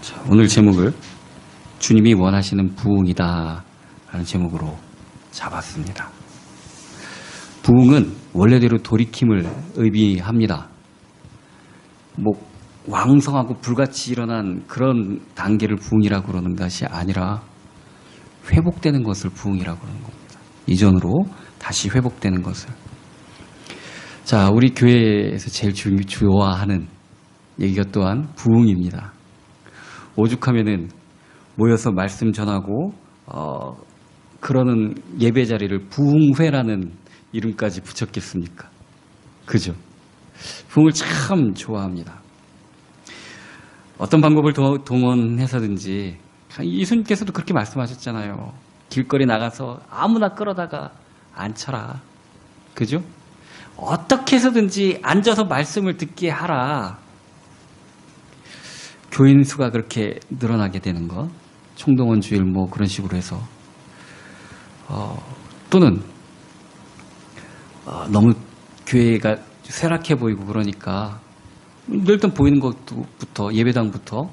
자, 오늘 제목을 주님이 원하시는 부흥이다 라는 제목으로 잡았습니다. 부흥은 원래대로 돌이킴을 의미합니다. 왕성하고 불같이 일어난 그런 단계를 부흥이라고 그러는 것이 아니라 회복되는 것을 부흥이라고 그러는 겁니다. 이전으로 다시 회복되는 것을. 자, 우리 교회에서 제일 좋아하는 얘기가 또한 부흥입니다. 오죽하면은 모여서 말씀 전하고 그러는 예배 자리를 부흥회라는 이름까지 붙였겠습니까? 그죠? 부흥을 참 좋아합니다. 어떤 방법을 동원해서든지, 예수님께서도 그렇게 말씀하셨잖아요. 길거리 나가서 아무나 끌어다가 앉혀라. 그죠? 어떻게 해서든지 앉아서 말씀을 듣게 하라. 교인 수가 그렇게 늘어나게 되는 것, 총동원 주일 그런 식으로 해서 또는 너무 교회가 쇠락해 보이고 그러니까 일단 보이는 것부터 예배당부터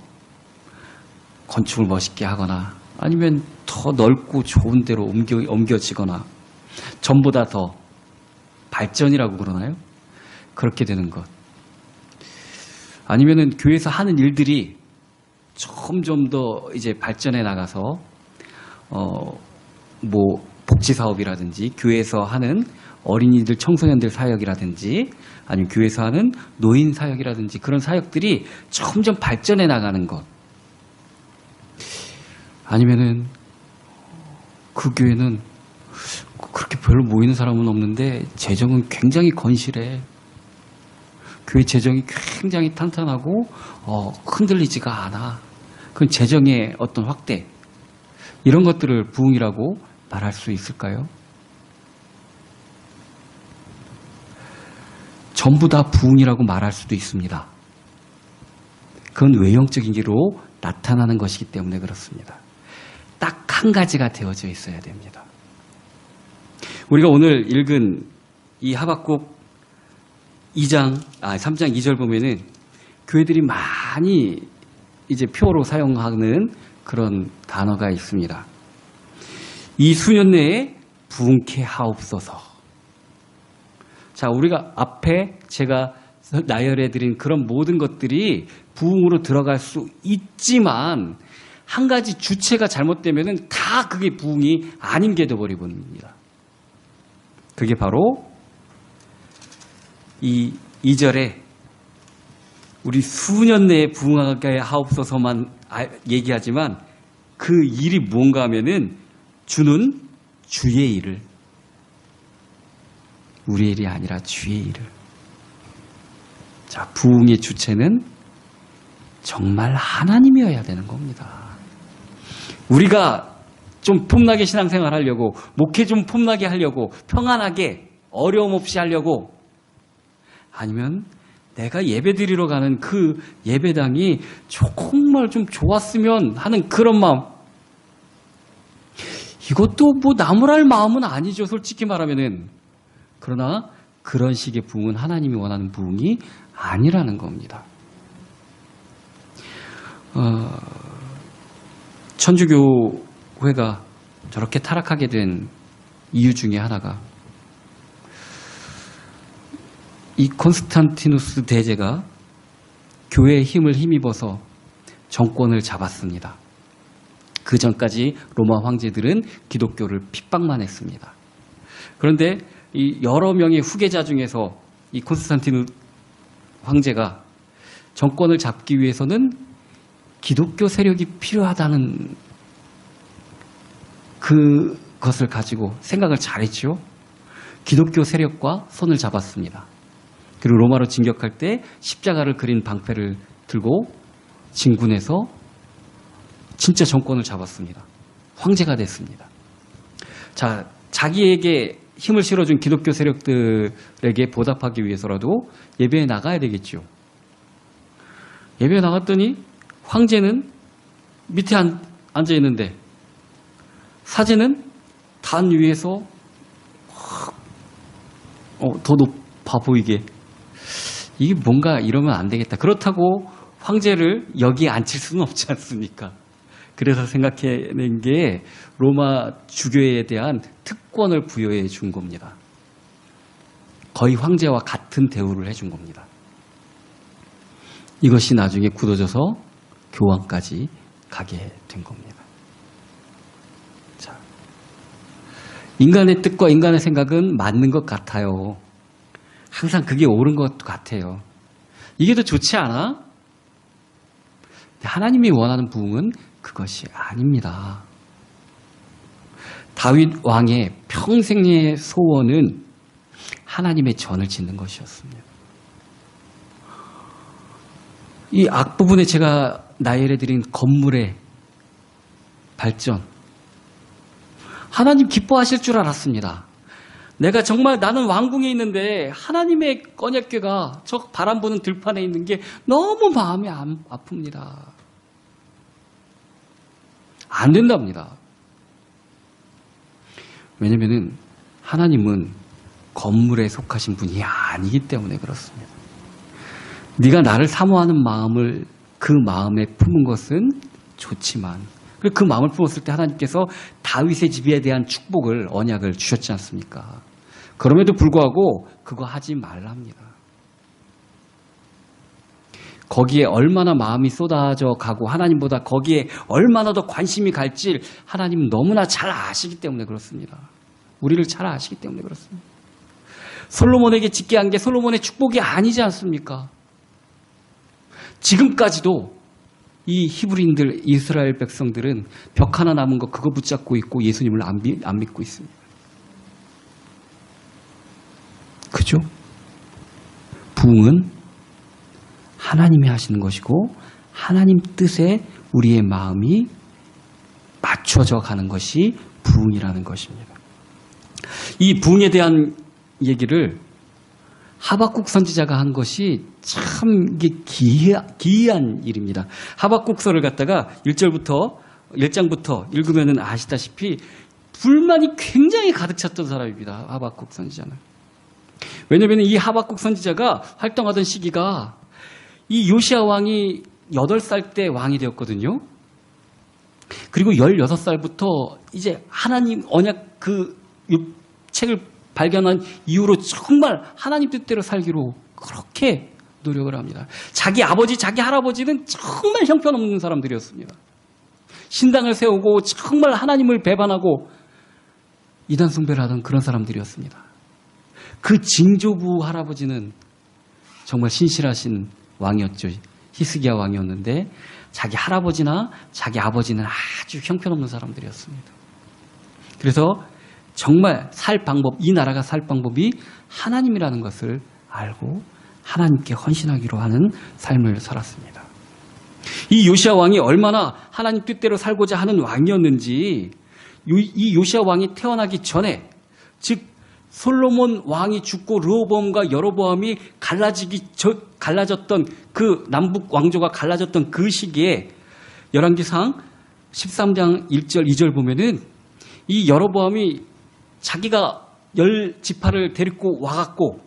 건축을 멋있게 하거나 아니면 더 넓고 좋은 데로 옮겨지거나 전보다 더 발전이라고 그러나요? 그렇게 되는 것. 아니면은 교회에서 하는 일들이 점점 더 이제 발전해 나가서 복지 사업이라든지 교회에서 하는 어린이들 청소년들 사역이라든지 아니면 교회에서 하는 노인 사역이라든지 그런 사역들이 점점 발전해 나가는 것. 아니면은 그 교회는 그렇게 별로 모이는 사람은 없는데 재정은 굉장히 건실해. 교회 재정이 굉장히 탄탄하고 흔들리지가 않아. 그건 재정의 어떤 확대, 이런 것들을 부흥이라고 말할 수 있을까요? 전부 다 부흥이라고 말할 수도 있습니다. 그건 외형적인 기로 나타나는 것이기 때문에 그렇습니다. 딱 한 가지가 되어져 있어야 됩니다. 우리가 오늘 읽은 이 하박국 3장 2절 보면은 교회들이 많이 이제 표로 사용하는 그런 단어가 있습니다. 이 수년 내에 부흥케 하옵소서. 자, 우리가 앞에 제가 나열해드린 그런 모든 것들이 부흥으로 들어갈 수 있지만 한 가지 주체가 잘못되면은 다 그게 부흥이 아닌 게 되어버립니다. 그게 바로 이 2절에 우리 수년 내에 부흥하게 하옵소서만 얘기하지만 그 일이 뭔가 하면은 주는 주의 일을, 우리의 일이 아니라 주의 일을. 자, 부흥의 주체는 정말 하나님이어야 되는 겁니다. 우리가 좀 폼나게 신앙생활 하려고, 목회 좀 폼나게 하려고, 평안하게 어려움 없이 하려고, 아니면 내가 예배 드리러 가는 그 예배당이 정말 좀 좋았으면 하는 그런 마음. 이것도 나무랄 마음은 아니죠, 솔직히 말하면은. 그러나 그런 식의 부흥은 하나님이 원하는 부흥이 아니라는 겁니다. 천주교회가 저렇게 타락하게 된 이유 중에 하나가 이 콘스탄티누스 대제가 교회의 힘을 힘입어서 정권을 잡았습니다. 그 전까지 로마 황제들은 기독교를 핍박만 했습니다. 그런데 이 여러 명의 후계자 중에서 이 콘스탄티누스 황제가 정권을 잡기 위해서는 기독교 세력이 필요하다는 그것을 가지고 생각을 잘했죠. 기독교 세력과 손을 잡았습니다. 그리고 로마로 진격할 때 십자가를 그린 방패를 들고 진군해서 진짜 정권을 잡았습니다. 황제가 됐습니다. 자, 자기에게 힘을 실어준 기독교 세력들에게 보답하기 위해서라도 예배에 나가야 되겠죠. 예배에 나갔더니 황제는 밑에 앉아 있는데 사제는 단 위에서 더 높아 보이게, 이게 뭔가 이러면 안 되겠다. 그렇다고 황제를 여기에 앉힐 수는 없지 않습니까? 그래서 생각해낸 게 로마 주교에 대한 특권을 부여해 준 겁니다. 거의 황제와 같은 대우를 해준 겁니다. 이것이 나중에 굳어져서 교황까지 가게 된 겁니다. 자, 인간의 뜻과 인간의 생각은 맞는 것 같아요. 항상 그게 옳은 것 같아요. 이게 더 좋지 않아? 하나님이 원하는 부흥은 그것이 아닙니다. 다윗 왕의 평생의 소원은 하나님의 전을 짓는 것이었습니다. 이 앞부분에 제가 나열해드린 건물의 발전, 하나님 기뻐하실 줄 알았습니다. 내가 정말 나는 왕궁에 있는데 하나님의 언약궤가 저 바람 부는 들판에 있는 게 너무 마음이 아픕니다. 안 된답니다. 왜냐면은 하나님은 건물에 속하신 분이 아니기 때문에 그렇습니다. 네가 나를 사모하는 마음을 그 마음에 품은 것은 좋지만 그 마음을 품었을 때 하나님께서 다윗의 집에 대한 축복을 언약을 주셨지 않습니까? 그럼에도 불구하고 그거 하지 말랍니다. 거기에 얼마나 마음이 쏟아져 가고 하나님보다 거기에 얼마나 더 관심이 갈지 하나님은 너무나 잘 아시기 때문에 그렇습니다. 우리를 잘 아시기 때문에 그렇습니다. 솔로몬에게 짓게 한 게 솔로몬의 축복이 아니지 않습니까? 지금까지도 이 히브리인들, 이스라엘 백성들은 벽 하나 남은 거 그거 붙잡고 있고 예수님을 안 믿고 있습니다. 그죠? 부흥은 하나님이 하시는 것이고 하나님 뜻에 우리의 마음이 맞춰져 가는 것이 부흥이라는 것입니다. 이 부흥에 대한 얘기를 하박국 선지자가 한 것이 참 이게 기이한 일입니다. 하박국서를 갖다가 1장부터 읽으면 아시다시피 불만이 굉장히 가득 찼던 사람입니다. 하박국 선지자는. 왜냐하면 이 하박국 선지자가 활동하던 시기가 이 요시야 왕이 8살 때 왕이 되었거든요. 그리고 16살부터 이제 하나님 언약 그 책을 발견한 이후로 정말 하나님 뜻대로 살기로 그렇게 노력을 합니다. 자기 아버지, 자기 할아버지는 정말 형편없는 사람들이었습니다. 신당을 세우고 정말 하나님을 배반하고 이단 숭배를 하던 그런 사람들이었습니다. 그 징조부 할아버지는 정말 신실하신 왕이었죠. 히스기야 왕이었는데 자기 할아버지나 자기 아버지는 아주 형편없는 사람들이었습니다. 그래서 정말 살 방법, 이 나라가 살 방법이 하나님이라는 것을 알고 하나님께 헌신하기로 하는 삶을 살았습니다. 이 요시야 왕이 얼마나 하나님 뜻대로 살고자 하는 왕이었는지 이 요시야 왕이 태어나기 전에, 즉 솔로몬 왕이 죽고 르호보암과 여로보암이 갈라졌던 그 남북 왕조가 갈라졌던 그 시기에 열왕기상 13장 1절 2절 보면은 이 여로보암이 자기가 10지파를 데리고 와갖고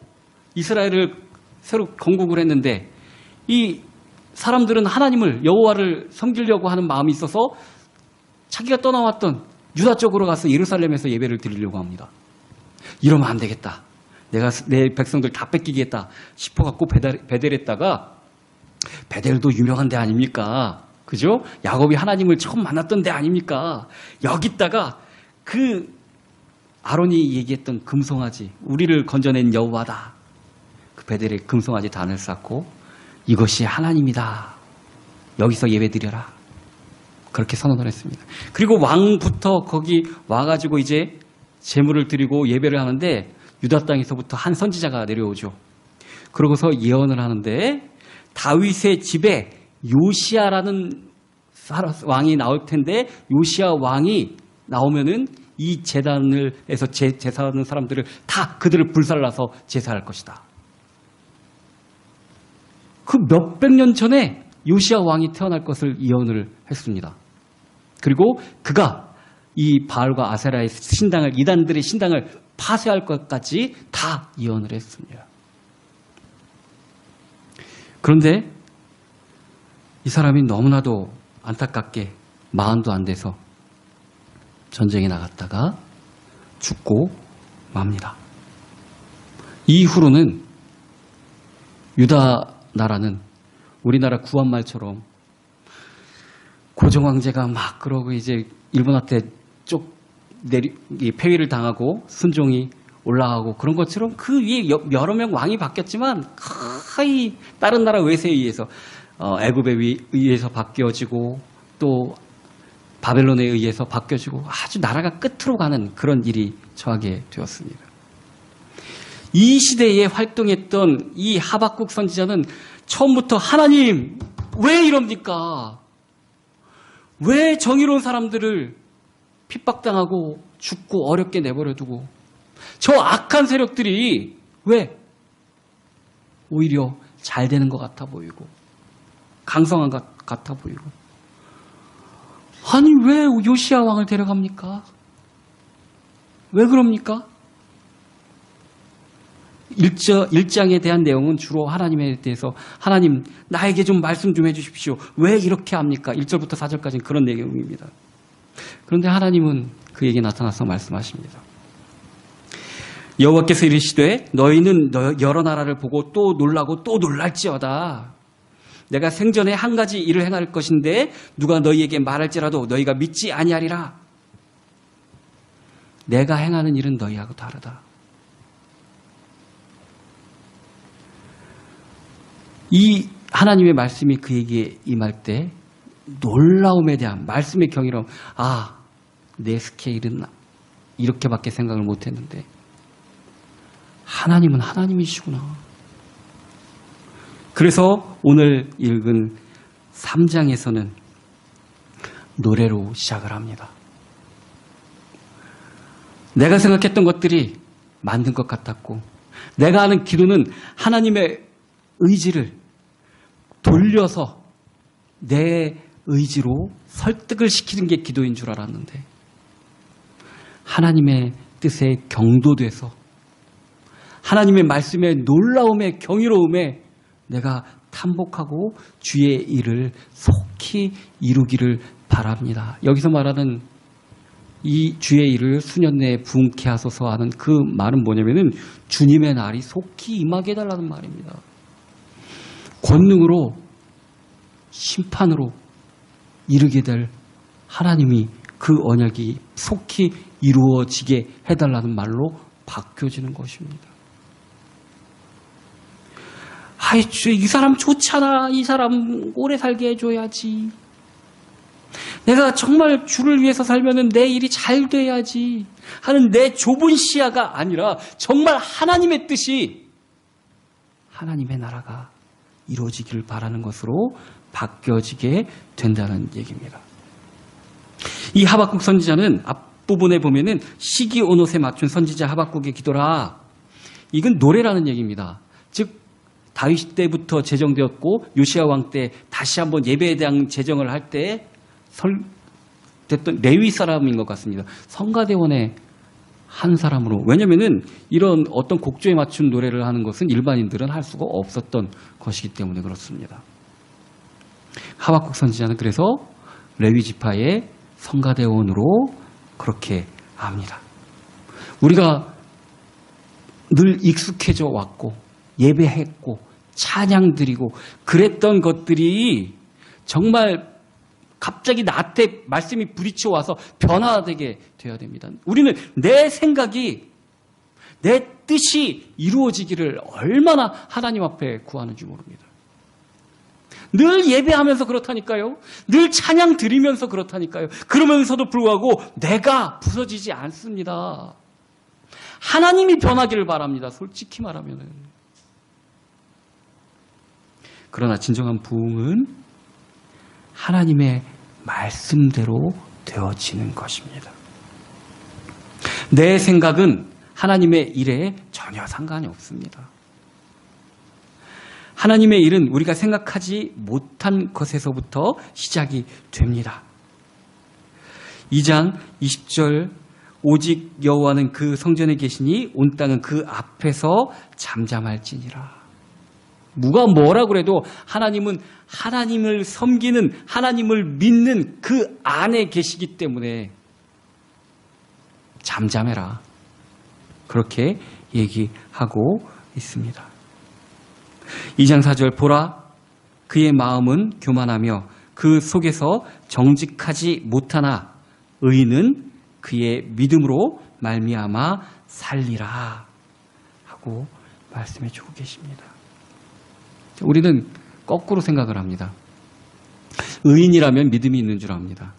이스라엘을 새로 건국을 했는데 이 사람들은 하나님을 여호와를 섬기려고 하는 마음이 있어서 자기가 떠나왔던 유다 쪽으로 가서 예루살렘에서 예배를 드리려고 합니다. 이러면 안 되겠다. 내가 내 백성들 다 뺏기겠다 싶어갖고 베델했다가, 베델도 유명한 데 아닙니까? 그죠? 야곱이 하나님을 처음 만났던 데 아닙니까? 여기다가 그 아론이 얘기했던 금송아지, 우리를 건져낸 여호와다. 그 베델에 금송아지 단을 쌓고 이것이 하나님이다. 여기서 예배드려라. 그렇게 선언을 했습니다. 그리고 왕부터 거기 와가지고 이제 제물을 드리고 예배를 하는데 유다 땅에서부터 한 선지자가 내려오죠. 그러고서 예언을 하는데 다윗의 집에 요시야라는 왕이 나올 텐데 요시야 왕이 나오면은 이 제단을 해서 제사하는 사람들을 다 그들을 불살라서 제사할 것이다. 그 몇백 년 전에 요시야 왕이 태어날 것을 예언을 했습니다. 그리고 그가 이 바알과 아세라의 신당을, 이단들의 신당을 파쇄할 것까지 다 예언을 했습니다. 그런데 이 사람이 너무나도 안타깝게 마흔도 안 돼서 전쟁에 나갔다가 죽고 맙니다. 이후로는 유다 나라는 우리나라 구한말처럼 고종 황제가 막 그러고 이제 일본한테 폐위를 당하고 순종이 올라가고 그런 것처럼 그 위에 여러 명 왕이 바뀌었지만 거의 다른 나라 외세에 의해서 애굽에 의해서 바뀌어지고 또 바벨론에 의해서 바뀌어지고 아주 나라가 끝으로 가는 그런 일이 처하게 되었습니다. 이 시대에 활동했던 이 하박국 선지자는 처음부터 하나님 왜 이럽니까? 왜 정의로운 사람들을 핍박당하고 죽고 어렵게 내버려두고 저 악한 세력들이 왜 오히려 잘 되는 것 같아 보이고 강성한 것 같아 보이고 아니 왜 요시야 왕을 데려갑니까? 왜 그럽니까? 1장에 대한 내용은 주로 하나님에 대해서 하나님 나에게 좀 말씀 좀 해주십시오. 왜 이렇게 합니까? 1절부터 4절까지는 그런 내용입니다. 그런데 하나님은 그에게 나타나서 말씀하십니다. 여호와께서 이르시되 너희는 여러 나라를 보고 또 놀라고 또 놀랄지어다. 내가 생전에 한 가지 일을 행할 것인데 누가 너희에게 말할지라도 너희가 믿지 아니하리라. 내가 행하는 일은 너희하고 다르다. 이 하나님의 말씀이 그에게 임할 때 놀라움에 대한 말씀의 경이로움, 내 스케일은 이렇게밖에 생각을 못했는데 하나님은 하나님이시구나. 그래서 오늘 읽은 3장에서는 노래로 시작을 합니다. 내가 생각했던 것들이 만든 것 같았고 내가 하는 기도는 하나님의 의지를 돌려서 내 의지로 설득을 시키는 게 기도인 줄 알았는데 하나님의 뜻에 경도돼서 하나님의 말씀의 놀라움에 경이로움에 내가 탐복하고 주의 일을 속히 이루기를 바랍니다. 여기서 말하는 이 주의 일을 수년 내에 부흥케 하소서 하는 그 말은 뭐냐면은 주님의 날이 속히 임하게 해달라는 말입니다. 권능으로 심판으로 이르게 될 하나님이 그 언약이 속히 이루어지게 해달라는 말로 바뀌어지는 것입니다. 이 사람 좋잖아. 이 사람 오래 살게 해줘야지. 내가 정말 주를 위해서 살면 내 일이 잘 돼야지 하는 내 좁은 시야가 아니라 정말 하나님의 뜻이 하나님의 나라가 이루어지기를 바라는 것으로 바뀌어지게 된다는 얘기입니다. 이 하박국 선지자는 앞부분에 보면은 시기 온옷에 맞춘 선지자 하박국의 기도라. 이건 노래라는 얘기입니다. 즉 다윗 때부터 제정되었고 요시야 왕 때 다시 한번 예배에 대한 제정을 할 때 됐던 레위 사람인 것 같습니다. 성가대원의 한 사람으로. 왜냐면은 이런 어떤 곡조에 맞춘 노래를 하는 것은 일반인들은 할 수가 없었던 것이기 때문에 그렇습니다. 하박국 선지자는 그래서 레위 지파의 성가대원으로 그렇게 합니다. 우리가 늘 익숙해져 왔고 예배했고 찬양 드리고 그랬던 것들이 정말 갑자기 나한테 말씀이 부딪혀 와서 변화되게 되어야 됩니다. 우리는 내 생각이 내 뜻이 이루어지기를 얼마나 하나님 앞에 구하는지 모릅니다. 늘 예배하면서 그렇다니까요. 늘 찬양 드리면서 그렇다니까요. 그러면서도 불구하고 내가 부서지지 않습니다. 하나님이 변하기를 바랍니다. 솔직히 말하면은. 그러나 진정한 부흥은 하나님의 말씀대로 되어지는 것입니다. 내 생각은 하나님의 일에 전혀 상관이 없습니다. 하나님의 일은 우리가 생각하지 못한 것에서부터 시작이 됩니다. 2장 20절 오직 여호와는 그 성전에 계시니 온 땅은 그 앞에서 잠잠할지니라. 누가 뭐라 그래도 하나님은 하나님을 섬기는, 하나님을 믿는 그 안에 계시기 때문에 잠잠해라. 그렇게 얘기하고 있습니다. 2장 4절, 보라, 그의 마음은 교만하며 그 속에서 정직하지 못하나 의인은 그의 믿음으로 말미암아 살리라 하고 말씀해 주고 계십니다. 우리는 거꾸로 생각을 합니다. 의인이라면 믿음이 있는 줄 압니다.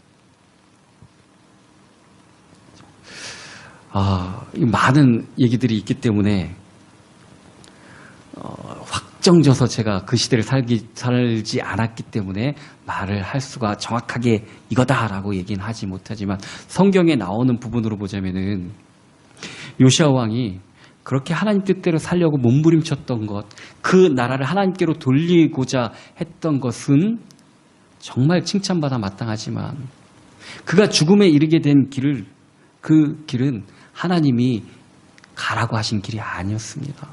많은 얘기들이 있기 때문에 확정져서 제가 그 시대를 살지 않았기 때문에 말을 할 수가 정확하게 이거다라고 얘기는 하지 못하지만, 성경에 나오는 부분으로 보자면은 요시아 왕이 그렇게 하나님 뜻대로 살려고 몸부림쳤던 것, 그 나라를 하나님께로 돌리고자 했던 것은 정말 칭찬받아 마땅하지만, 그가 죽음에 이르게 된 길을, 그 길은 하나님이 가라고 하신 길이 아니었습니다.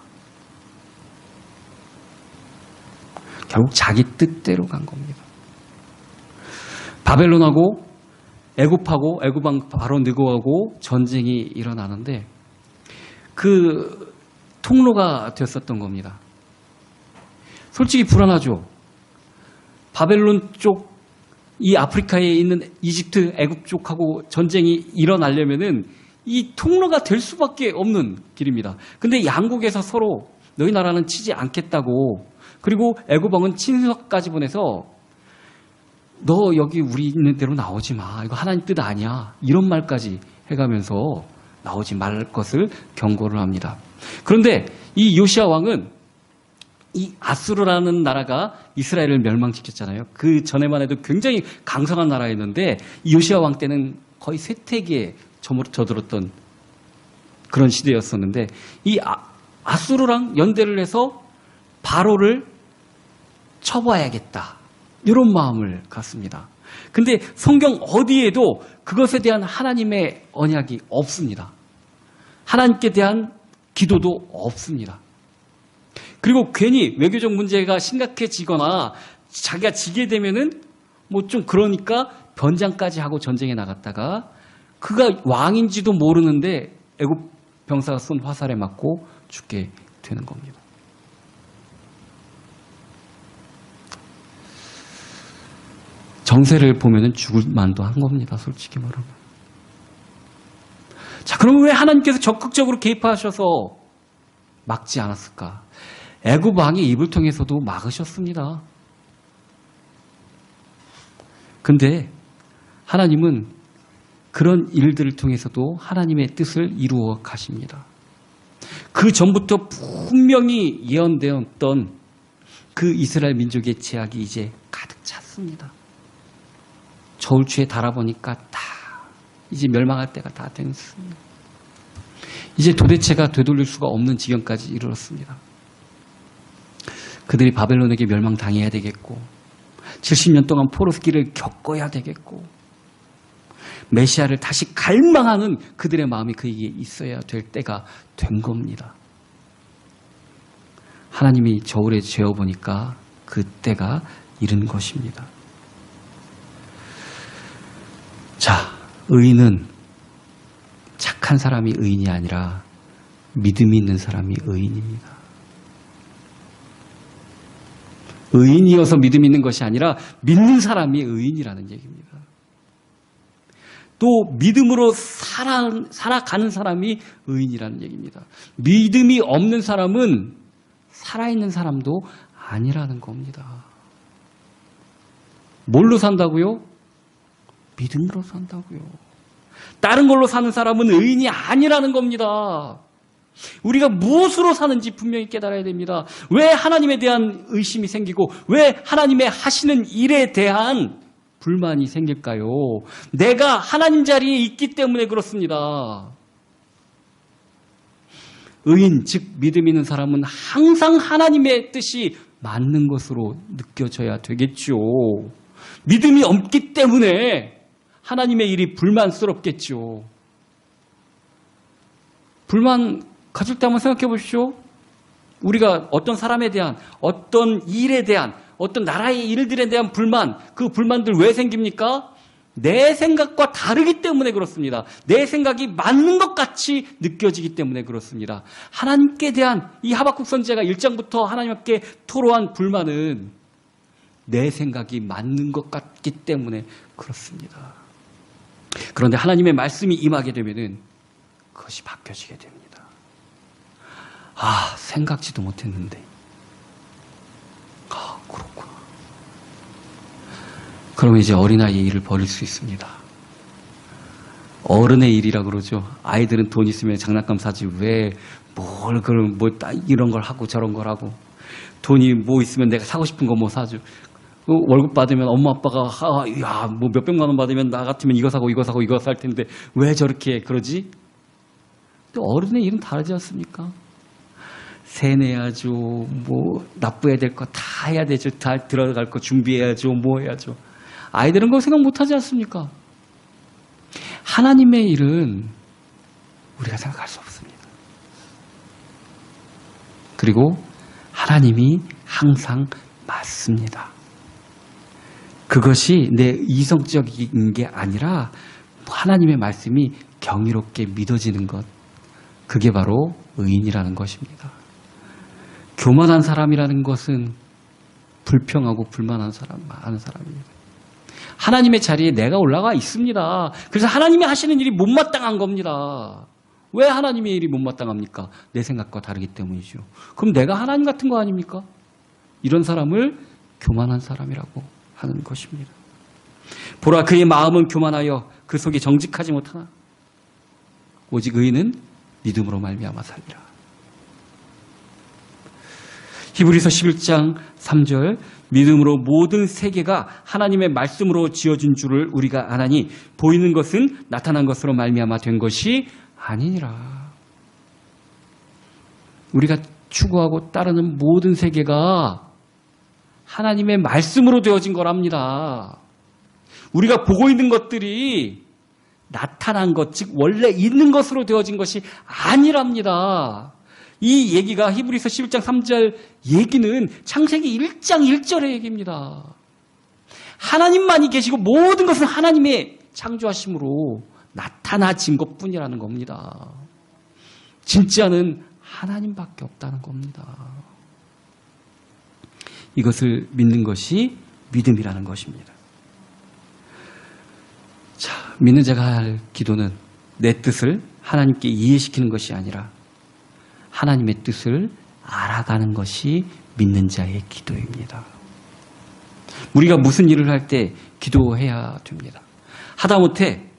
결국 자기 뜻대로 간 겁니다. 바벨론하고 애굽하고 애굽왕 바로 느고하고 전쟁이 일어나는데 그 통로가 됐었던 겁니다. 솔직히 불안하죠. 바벨론 쪽, 이 아프리카에 있는 이집트, 애굽 쪽하고 전쟁이 일어나려면은 이 통로가 될 수밖에 없는 길입니다. 근데 양국에서 서로 너희 나라는 치지 않겠다고, 그리고 애굽 왕은 친서까지 보내서 너 여기 우리 있는 대로 나오지 마. 이거 하나님 뜻 아니야. 이런 말까지 해가면서 나오지 말 것을 경고를 합니다. 그런데 이 요시아 왕은, 이 아수르라는 나라가 이스라엘을 멸망시켰잖아요. 그 전에만 해도 굉장히 강성한 나라였는데 이 요시아 왕 때는 거의 쇠퇴기에 저들었던 그런 시대였었는데, 이 아수르랑 연대를 해서 바로를 쳐봐야겠다, 이런 마음을 갖습니다. 근데 성경 어디에도 그것에 대한 하나님의 언약이 없습니다. 하나님께 대한 기도도 없습니다. 그리고 괜히 외교적 문제가 심각해지거나 자기가 지게 되면은 뭐 좀 그러니까 변장까지 하고 전쟁에 나갔다가 그가 왕인지도 모르는데 애굽 병사가 쏜 화살에 맞고 죽게 되는 겁니다. 정세를 보면은 죽을 만도 한 겁니다. 솔직히 말하면. 자, 그러면 왜 하나님께서 적극적으로 개입하셔서 막지 않았을까? 애굽 왕의 입을 통해서도 막으셨습니다. 근데 하나님은 그런 일들을 통해서도 하나님의 뜻을 이루어 가십니다. 그 전부터 분명히 예언되었던 그 이스라엘 민족의 제약이 이제 가득 찼습니다. 저울추에 달아보니까 다 이제 멸망할 때가 다 됐습니다. 이제 도대체가 되돌릴 수가 없는 지경까지 이르렀습니다. 그들이 바벨론에게 멸망당해야 되겠고 70년 동안 포로기를 겪어야 되겠고 메시아를 다시 갈망하는 그들의 마음이 그에게 있어야 될 때가 된 겁니다. 하나님이 저울에 재어보니까 그 때가 이른 것입니다. 자, 의인은 착한 사람이 의인이 아니라 믿음이 있는 사람이 의인입니다. 의인이어서 믿음 있는 것이 아니라 믿는 사람이 의인이라는 얘기입니다. 또 믿음으로 살아가는 사람이 의인이라는 얘기입니다. 믿음이 없는 사람은 살아있는 사람도 아니라는 겁니다. 뭘로 산다고요? 믿음으로 산다고요. 다른 걸로 사는 사람은 의인이 아니라는 겁니다. 우리가 무엇으로 사는지 분명히 깨달아야 됩니다. 왜 하나님에 대한 의심이 생기고 왜 하나님의 하시는 일에 대한 불만이 생길까요? 내가 하나님 자리에 있기 때문에 그렇습니다. 의인, 즉 믿음 있는 사람은 항상 하나님의 뜻이 맞는 것으로 느껴져야 되겠죠. 믿음이 없기 때문에 하나님의 일이 불만스럽겠죠. 불만 가질 때 한번 생각해 보십시오. 우리가 어떤 사람에 대한, 어떤 일에 대한, 어떤 나라의 일들에 대한 불만, 그 불만들 왜 생깁니까? 내 생각과 다르기 때문에 그렇습니다. 내 생각이 맞는 것 같이 느껴지기 때문에 그렇습니다. 하나님께 대한 이 하박국 선지자가 1장부터 하나님께 토로한 불만은 내 생각이 맞는 것 같기 때문에 그렇습니다. 그런데 하나님의 말씀이 임하게 되면은 그것이 바뀌어지게 됩니다. 아, 생각지도 못했는데. 아, 그렇구나. 그러면 이제 어린아이의 일을 버릴 수 있습니다. 어른의 일이라 그러죠. 아이들은 돈 있으면 장난감 사지. 왜 뭘 그런 이런 걸 하고 저런 걸 하고. 돈이 뭐 있으면 내가 사고 싶은 거 뭐 사줘. 월급 받으면 엄마 아빠가 야, 뭐 몇백만 원 받으면 나 같으면 이거 사고 이거 사고 이거 살 텐데 왜 저렇게 그러지? 또 어른의 일은 다르지 않습니까? 세내야죠. 뭐 납부해야 될 거 다 해야 되죠. 다 들어갈 거 준비해야죠. 뭐 해야죠. 아이들은 그거 생각 못하지 않습니까? 하나님의 일은 우리가 생각할 수 없습니다. 그리고 하나님이 항상 맞습니다. 그것이 내 이성적인 게 아니라 하나님의 말씀이 경이롭게 믿어지는 것, 그게 바로 의인이라는 것입니다. 교만한 사람이라는 것은 불평하고 불만한 사람, 많은 사람입니다. 하나님의 자리에 내가 올라가 있습니다. 그래서 하나님이 하시는 일이 못마땅한 겁니다. 왜 하나님의 일이 못마땅합니까? 내 생각과 다르기 때문이죠. 그럼 내가 하나님 같은 거 아닙니까? 이런 사람을 교만한 사람이라고 하는 것입니다. 보라, 그의 마음은 교만하여 그 속이 정직하지 못하나 오직 의인은 믿음으로 말미암아 살리라. 히브리서 11장 3절, 믿음으로 모든 세계가 하나님의 말씀으로 지어진 줄을 우리가 아나니 보이는 것은 나타난 것으로 말미암아 된 것이 아니니라. 우리가 추구하고 따르는 모든 세계가 하나님의 말씀으로 되어진 거랍니다. 우리가 보고 있는 것들이 나타난 것, 즉 원래 있는 것으로 되어진 것이 아니랍니다. 이 얘기가 히브리서 11장 3절 얘기는 창세기 1장 1절의 얘기입니다. 하나님만이 계시고 모든 것은 하나님의 창조하심으로 나타나진 것뿐이라는 겁니다. 진짜는 하나님밖에 없다는 겁니다. 이것을 믿는 것이 믿음이라는 것입니다. 자, 믿는 자가 할 기도는 내 뜻을 하나님께 이해시키는 것이 아니라 하나님의 뜻을 알아가는 것이 믿는 자의 기도입니다. 우리가 무슨 일을 할 때 기도해야 됩니다. 하다못해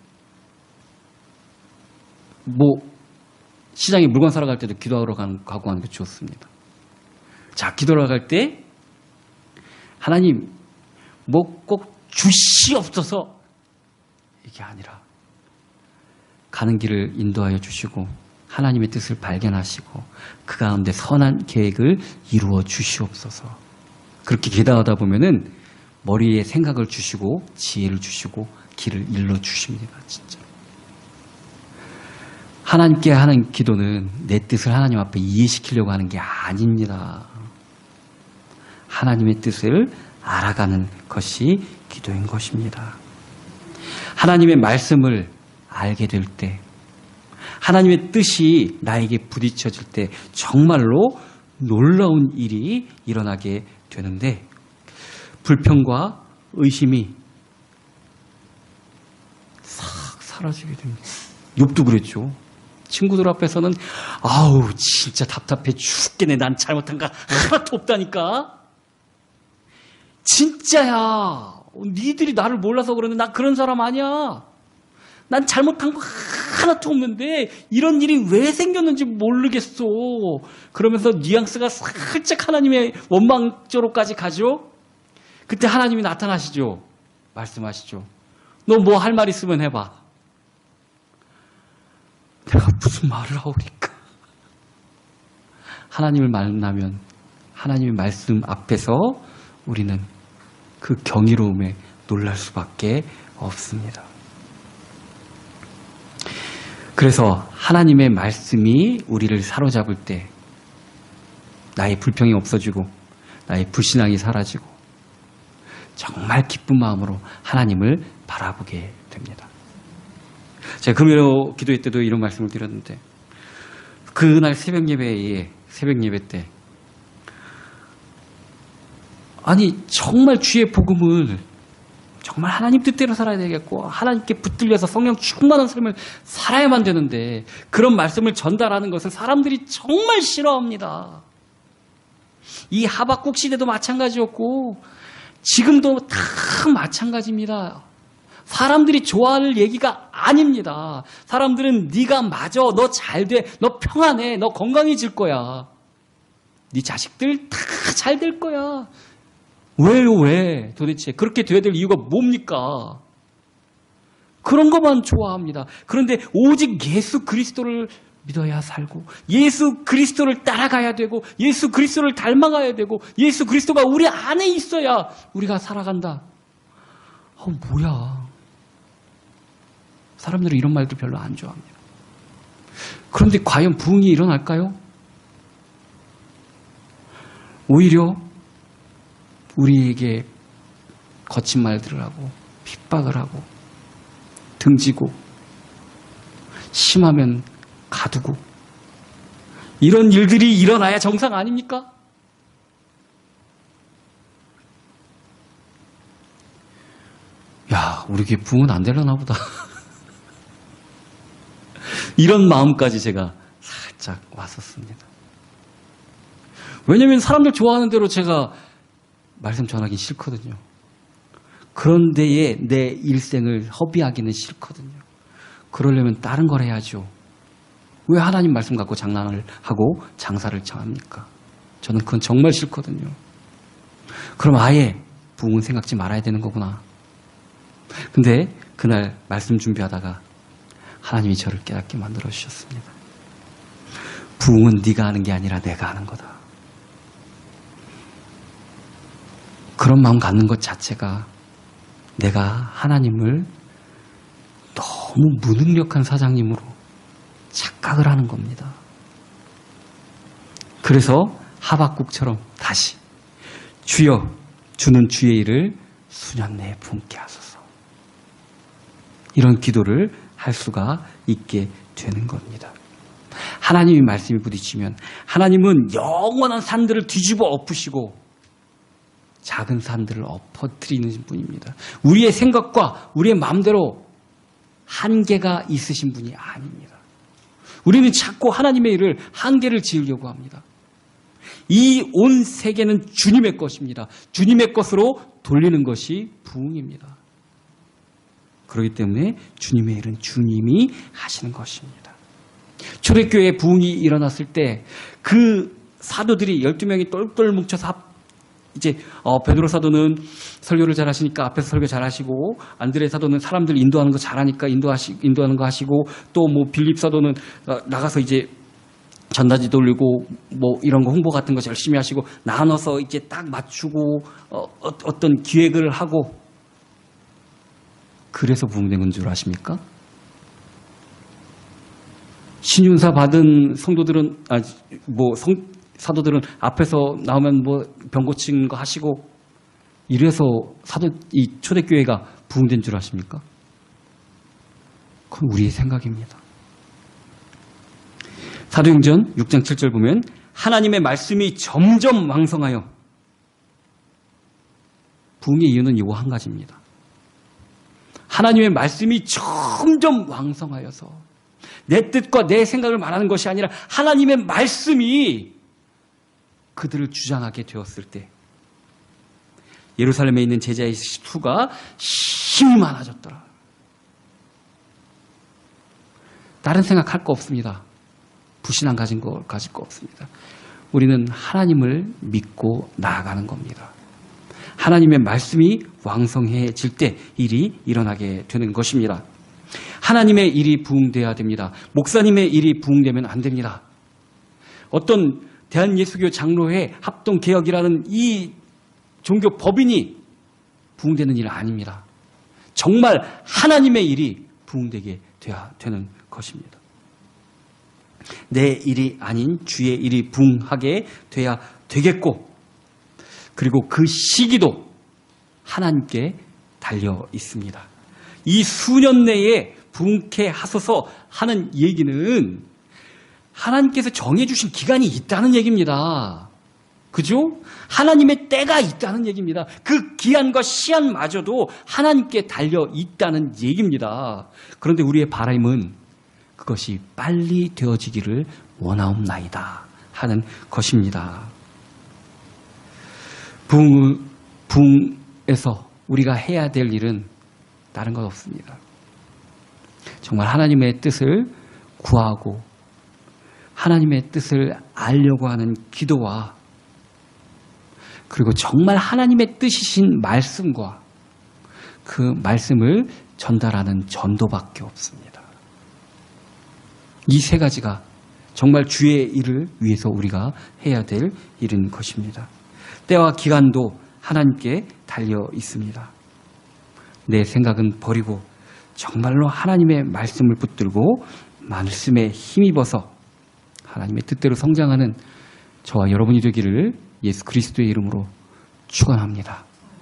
시장에 물건 사러 갈 때도 기도하러 가고 하는 게 좋습니다. 자, 기도하러 갈 때 하나님 꼭 주시옵소서 이게 아니라 가는 길을 인도하여 주시고 하나님의 뜻을 발견하시고 그 가운데 선한 계획을 이루어 주시옵소서. 그렇게 기도하다 보면은 머리에 생각을 주시고 지혜를 주시고 길을 일러 주십니다. 진짜. 하나님께 하는 기도는 내 뜻을 하나님 앞에 이해시키려고 하는 게 아닙니다. 하나님의 뜻을 알아가는 것이 기도인 것입니다. 하나님의 말씀을 알게 될 때, 하나님의 뜻이 나에게 부딪혀질 때 정말로 놀라운 일이 일어나게 되는데 불평과 의심이 싹 사라지게 됩니다. 욥도 그랬죠. 친구들 앞에서는 아우 진짜 답답해 죽겠네. 난 잘못한 거 하나도 없다니까. 진짜야. 니들이 나를 몰라서 그러는데 나 그런 사람 아니야. 난 잘못한 거 하나도 없는데 이런 일이 왜 생겼는지 모르겠어. 그러면서 뉘앙스가 살짝 하나님의 원망조로까지 가죠. 그때 하나님이 나타나시죠. 말씀하시죠. 너 뭐 할 말 있으면 해봐. 내가 무슨 말을 하오리까. 하나님을 만나면 하나님의 말씀 앞에서 우리는 그 경이로움에 놀랄 수밖에 없습니다. 그래서 하나님의 말씀이 우리를 사로잡을 때 나의 불평이 없어지고 나의 불신앙이 사라지고 정말 기쁜 마음으로 하나님을 바라보게 됩니다. 제가 금요 기도회 때도 이런 말씀을 드렸는데 그날 새벽 예배 때 아니 정말 주의 복음을 정말 하나님 뜻대로 살아야 되겠고 하나님께 붙들려서 성령 충만한 삶을 살아야만 되는데 그런 말씀을 전달하는 것을 사람들이 정말 싫어합니다. 이 하박국 시대도 마찬가지였고 지금도 다 마찬가지입니다. 사람들이 좋아할 얘기가 아닙니다. 사람들은 네가 맞아, 너 잘 돼, 너 평안해, 너 건강해질 거야. 네 자식들 다 잘 될 거야. 왜요, 왜? 도대체 그렇게 돼야 될 이유가 뭡니까? 그런 것만 좋아합니다. 그런데 오직 예수 그리스도를 믿어야 살고 예수 그리스도를 따라가야 되고 예수 그리스도를 닮아가야 되고 예수 그리스도가 우리 안에 있어야 우리가 살아간다. 뭐야. 사람들은 이런 말도 별로 안 좋아합니다. 그런데 과연 부흥이 일어날까요? 오히려 우리에게 거친 말들을 하고 핍박을 하고 등지고 심하면 가두고 이런 일들이 일어나야 정상 아닙니까? 야, 우리 교회 부흥은 안 되려나 보다. 이런 마음까지 제가 살짝 왔었습니다. 왜냐하면 사람들 좋아하는 대로 제가 말씀 전하기 싫거든요. 그런 데에 내 일생을 허비하기는 싫거든요. 그러려면 다른 걸 해야죠. 왜 하나님 말씀 갖고 장난을 하고 장사를 정합니까? 저는 그건 정말 싫거든요. 그럼 아예 부흥은 생각지 말아야 되는 거구나. 근데 그날 말씀 준비하다가 하나님이 저를 깨닫게 만들어 주셨습니다. 부흥은 네가 하는 게 아니라 내가 하는 거다. 그런 마음 갖는 것 자체가 내가 하나님을 너무 무능력한 사장님으로 착각을 하는 겁니다. 그래서 하박국처럼 다시 주여 주는 주의 일을 수년 내에 품게 하소서. 이런 기도를 할 수가 있게 되는 겁니다. 하나님의 말씀이 부딪히면 하나님은 영원한 산들을 뒤집어 엎으시고 작은 산들을 엎어뜨리는 분입니다. 우리의 생각과 우리의 마음대로 한계가 있으신 분이 아닙니다. 우리는 자꾸 하나님의 일을 한계를 지으려고 합니다. 이 온 세계는 주님의 것입니다. 주님의 것으로 돌리는 것이 부흥입니다. 그렇기 때문에 주님의 일은 주님이 하시는 것입니다. 초대교회에 부흥이 일어났을 때 그 사도들이 12명이 똘똘 뭉쳐서 이제 베드로 사도는 설교를 잘하시니까 앞에서 설교 잘하시고 안드레 사도는 사람들 인도하는 거 잘하니까 인도하는 거 하시고 또 뭐 빌립 사도는 나가서 이제 전단지 돌리고 뭐 이런 거 홍보 같은 거 열심히 하시고 나눠서 이제 딱 맞추고 어떤 기획을 하고 그래서 부흥된 건 줄 아십니까? 신윤사 받은 성도들은 사도들은 앞에서 나오면 뭐 병 고치는 거 하시고 이래서 이 초대교회가 부흥된 줄 아십니까? 그건 우리의 생각입니다. 사도행전 6장 7절 보면 하나님의 말씀이 점점 왕성하여 부흥의 이유는 이거 한 가지입니다. 하나님의 말씀이 점점 왕성하여서 내 뜻과 내 생각을 말하는 것이 아니라 하나님의 말씀이 그들을 주장하게 되었을 때 예루살렘에 있는 제자의 수가 힘이 많아졌더라. 다른 생각할 거 없습니다. 불신앙 가질 거 없습니다. 우리는 하나님을 믿고 나아가는 겁니다. 하나님의 말씀이 왕성해질 때 일이 일어나게 되는 것입니다. 하나님의 일이 부흥되어야 됩니다. 목사님의 일이 부흥되면 안 됩니다. 어떤 대한예수교 장로회 합동개혁이라는 이 종교 법인이 부흥되는 일은 아닙니다. 정말 하나님의 일이 부흥되게 되어야 되는 것입니다. 내 일이 아닌 주의 일이 부응하게 돼야 되겠고, 그리고 그 시기도 하나님께 달려 있습니다. 이 수년 내에 부응케 하소서 하는 얘기는 하나님께서 정해주신 기간이 있다는 얘기입니다. 그죠? 하나님의 때가 있다는 얘기입니다. 그 기한과 시한마저도 하나님께 달려 있다는 얘기입니다. 그런데 우리의 바람은 그것이 빨리 되어지기를 원하옵나이다 하는 것입니다. 부흥에서 우리가 해야 될 일은 다른 것 없습니다. 정말 하나님의 뜻을 구하고 하나님의 뜻을 알려고 하는 기도와, 그리고 정말 하나님의 뜻이신 말씀과 그 말씀을 전달하는 전도밖에 없습니다. 이 세 가지가 정말 주의 일을 위해서 우리가 해야 될 일인 것입니다. 때와 기간도 하나님께 달려 있습니다. 내 생각은 버리고 정말로 하나님의 말씀을 붙들고 말씀에 힘입어서 하나님의 뜻대로 성장하는 저와 여러분이 되기를 예수 그리스도의 이름으로 축원합니다.